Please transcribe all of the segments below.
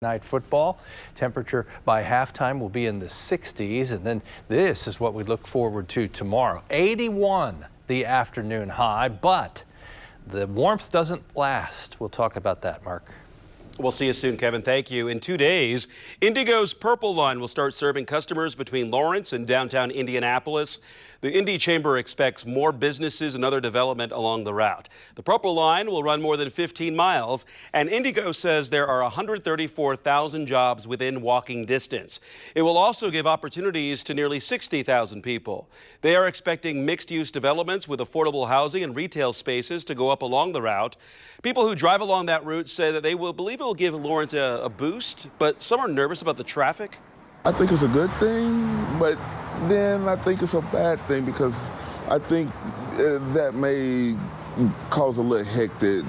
Night football. Temperature by halftime will be in the 60s, and then this is what we look forward to tomorrow. 81 the afternoon high, but the warmth doesn't last. We'll talk about that, Mark. We'll see you soon, Kevin. Thank you. In 2 days, Indigo's Purple Line will start serving customers between Lawrence and downtown Indianapolis. The Indy Chamber expects more businesses and other development along the route. The Purple Line will run more than 15 miles, and Indigo says there are 134,000 jobs within walking distance. It will also give opportunities to nearly 60,000 people. They are expecting mixed-use developments with affordable housing and retail spaces to go up along the route. People who drive along that route say that they will believe it will give Lawrence a boost, but some are nervous about the traffic. I think it's a good thing, but then I think it's a bad thing because I think that may cause a little hectic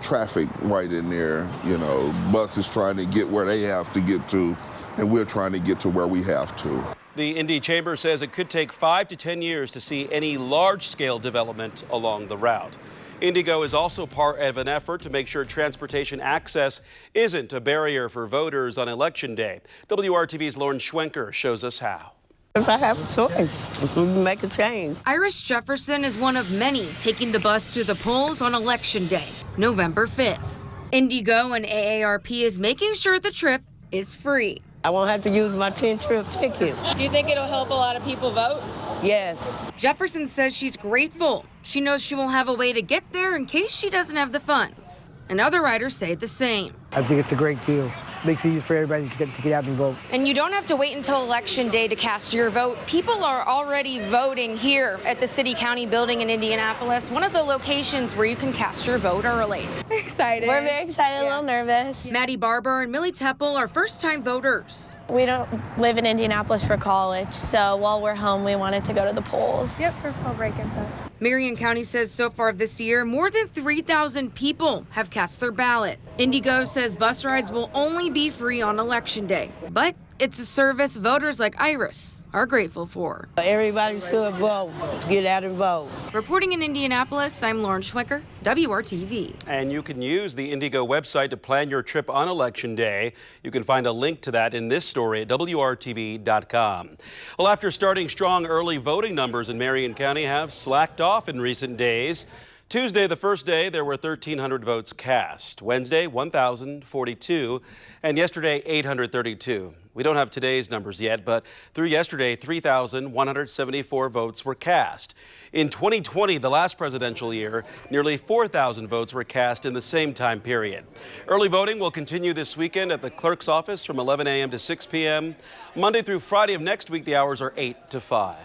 traffic right in there. You know, buses trying to get where they have to get to, and we're trying to get to where we have to. The Indy Chamber says it could take 5 to 10 years to see any large-scale development along the route. Indigo is also part of an effort to make sure transportation access isn't a barrier for voters on Election Day. WRTV's Lauren Schwenker shows us how. If I have a choice, make a change. Iris Jefferson is one of many taking the bus to the polls on Election Day, November 5th. Indigo and AARP is making sure the trip is free. I won't have to use my 10-trip ticket. Do you think it'll help a lot of people vote? Yes. Jefferson says she's grateful. She knows she will have a way to get there in case she doesn't have the funds. And other riders say the same. I think it's a great deal. Makes it easy for everybody to get out and vote. And you don't have to wait until Election Day to cast your vote. People are already voting here at the City County building in Indianapolis, one of the locations where you can cast your vote early. We're excited. We're very excited, a little nervous. Maddie Barber and Millie Teppel are first-time voters. We don't live in Indianapolis for college, so while we're home, we wanted to go to the polls. Yep, for fall break and stuff. Marion County says so far this year, more than 3,000 people have cast their ballot. Indigo says bus rides will only be free on Election Day, but it's a service voters like Iris are grateful for. Everybody should vote. Get out and vote. Reporting in Indianapolis, I'm Lauren Schwenker, WRTV. And you can use the Indigo website to plan your trip on Election Day. You can find a link to that in this story at WRTV.com. Well, after starting strong, early voting numbers in Marion County have slacked off in recent days. Tuesday, the first day, there were 1,300 votes cast. Wednesday, 1,042, and yesterday, 832. We don't have today's numbers yet, but through yesterday, 3,174 votes were cast. In 2020, the last presidential year, nearly 4,000 votes were cast in the same time period. Early voting will continue this weekend at the clerk's office from 11 a.m. to 6 p.m. Monday through Friday of next week, the hours are 8 to 5.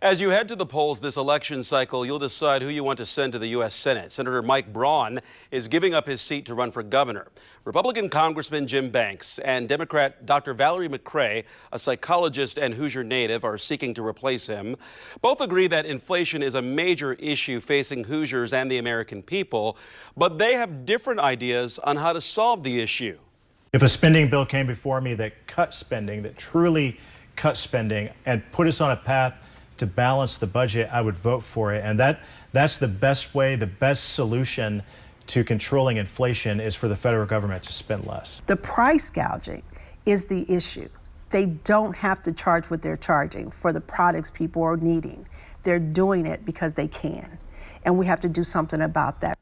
As you head to the polls this election cycle, you'll decide who you want to send to the U.S. Senate. Senator Mike Braun is giving up his seat to run for governor. Republican Congressman Jim Banks and Democrat Dr. Valerie McCrae, a psychologist and Hoosier native, are seeking to replace him. Both agree that inflation is a major issue facing Hoosiers and the American people, but they have different ideas on how to solve the issue. If a spending bill came before me that cut spending, that truly cut spending, and put us on a path to balance the budget, I would vote for it. And that's the best way, the best solution to controlling inflation is for the federal government to spend less. The price gouging is the issue. They don't have to charge what they're charging for the products people are needing. They're doing it because they can. And we have to do something about that.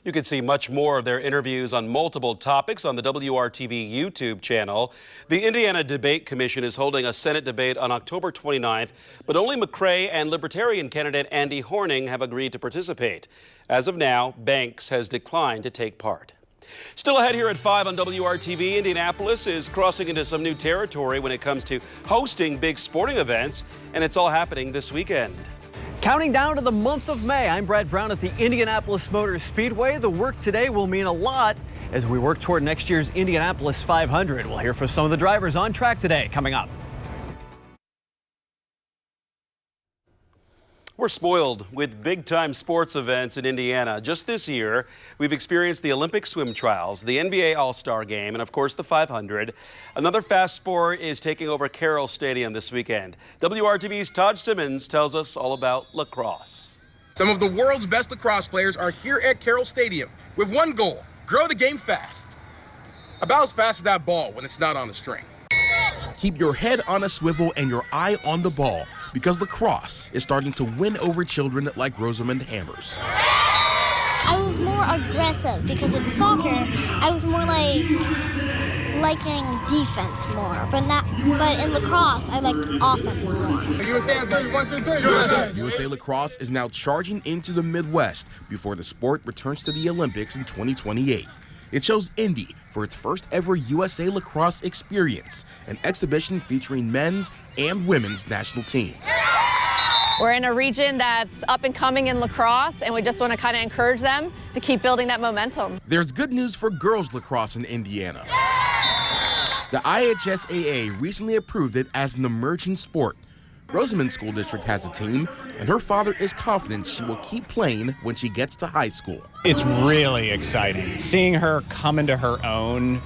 You can see much more of their interviews on multiple topics on the WRTV YouTube channel. The Indiana Debate Commission is holding a Senate debate on October 29th, but only McCrae and Libertarian candidate Andy Horning have agreed to participate. As of now, Banks has declined to take part. Still ahead here at 5 on WRTV, Indianapolis is crossing into some new territory when it comes to hosting big sporting events, and it's all happening this weekend. Counting down to the month of May, I'm Brad Brown at the Indianapolis Motor Speedway. The work today will mean a lot as we work toward next year's Indianapolis 500. We'll hear from some of the drivers on track today, coming up. We're spoiled with big-time sports events in Indiana. Just this year, we've experienced the Olympic swim trials, the NBA All-Star Game, and of course the 500. Another fast sport is taking over Carroll Stadium this weekend. WRTV's Todd Simmons tells us all about lacrosse. Some of the world's best lacrosse players are here at Carroll Stadium with one goal: grow the game fast. About as fast as that ball when it's not on the string. Keep your head on a swivel and your eye on the ball, because lacrosse is starting to win over children like Rosamond Hammers. I was more aggressive because in soccer, I was more liking defense more, but in lacrosse, I liked offense more. USA 1, 2, 3, USA Lacrosse is now charging into the Midwest before the sport returns to the Olympics in 2028. It shows Indy for its first ever USA Lacrosse experience, an exhibition featuring men's and women's national teams. We're in a region that's up and coming in lacrosse, and we just want to kind of encourage them to keep building that momentum. There's good news for girls lacrosse in Indiana. The IHSAA recently approved it as an emerging sport. Rosamond School District has a team, and her father is confident she will keep playing when she gets to high school. It's really exciting. Seeing her come into her own,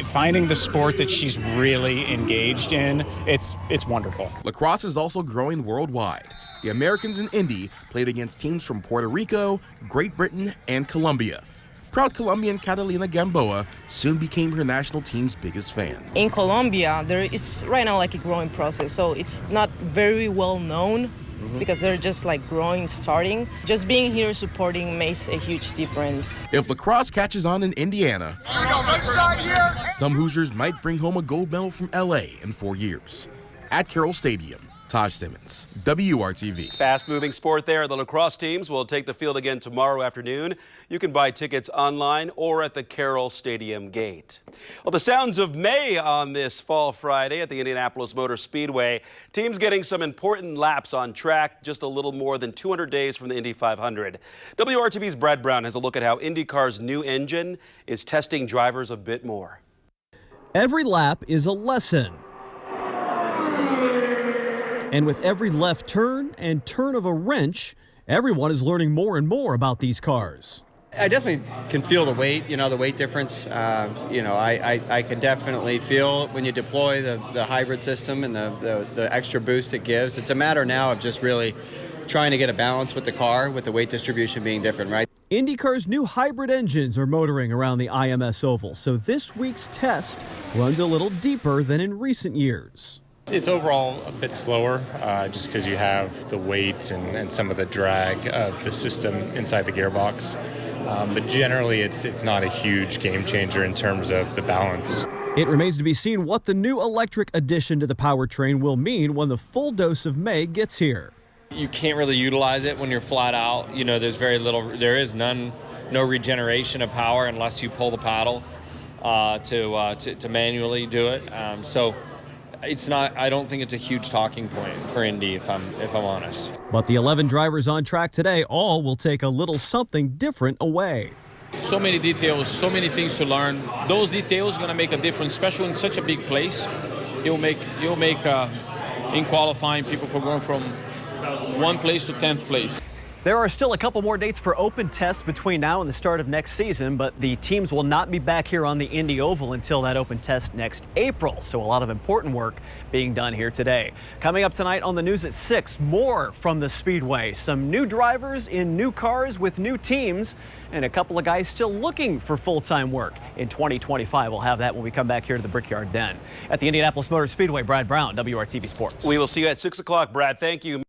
finding the sport that she's really engaged in, it's wonderful. Lacrosse is also growing worldwide. The Americans in Indy played against teams from Puerto Rico, Great Britain, and Colombia. Proud Colombian Catalina Gamboa soon became her national team's biggest fan. In Colombia, there is right now like a growing process, so it's not very well known because they're just like growing, starting. Just being here supporting makes a huge difference. If lacrosse catches on in Indiana, some Hoosiers might bring home a gold medal from LA in 4 years. At Carroll Stadium, Taj Simmons, WRTV. Fast-moving sport there. The lacrosse teams will take the field again tomorrow afternoon. You can buy tickets online or at the Carroll Stadium gate. Well, the sounds of May on this fall Friday at the Indianapolis Motor Speedway. Teams getting some important laps on track, just a little more than 200 days from the Indy 500. WRTV's Brad Brown has a look at how IndyCar's new engine is testing drivers a bit more. Every lap is a lesson. And with every left turn and turn of a wrench, everyone is learning more and more about these cars. I definitely can feel the weight, the weight difference. I can definitely feel when you deploy the hybrid system and the extra boost it gives. It's a matter now of just really trying to get a balance with the car, with the weight distribution being different, right? IndyCar's new hybrid engines are motoring around the IMS oval, so this week's test runs a little deeper than in recent years. It's overall a bit slower just because you have the weight and some of the drag of the system inside the gearbox. But generally, it's not a huge game changer in terms of the balance. It remains to be seen what the new electric addition to the powertrain will mean when the full dose of May gets here. You can't really utilize it when you're flat out. There's very little, no regeneration of power unless you pull the paddle to manually do it. So it's not. I don't think it's a huge talking point for Indy, if I'm honest. But the 11 drivers on track today all will take a little something different away. So many details, so many things to learn. Those details are going to make a difference, especially in such a big place. You'll make in qualifying people for going from 1 place to 10th place. There are still a couple more dates for open tests between now and the start of next season, but the teams will not be back here on the Indy Oval until that open test next April. So a lot of important work being done here today. Coming up tonight on the news at 6, more from the Speedway. Some new drivers in new cars with new teams, and a couple of guys still looking for full-time work in 2025. We'll have that when we come back here to the Brickyard then. At the Indianapolis Motor Speedway, Brad Brown, WRTV Sports. We will see you at 6 o'clock, Brad. Thank you.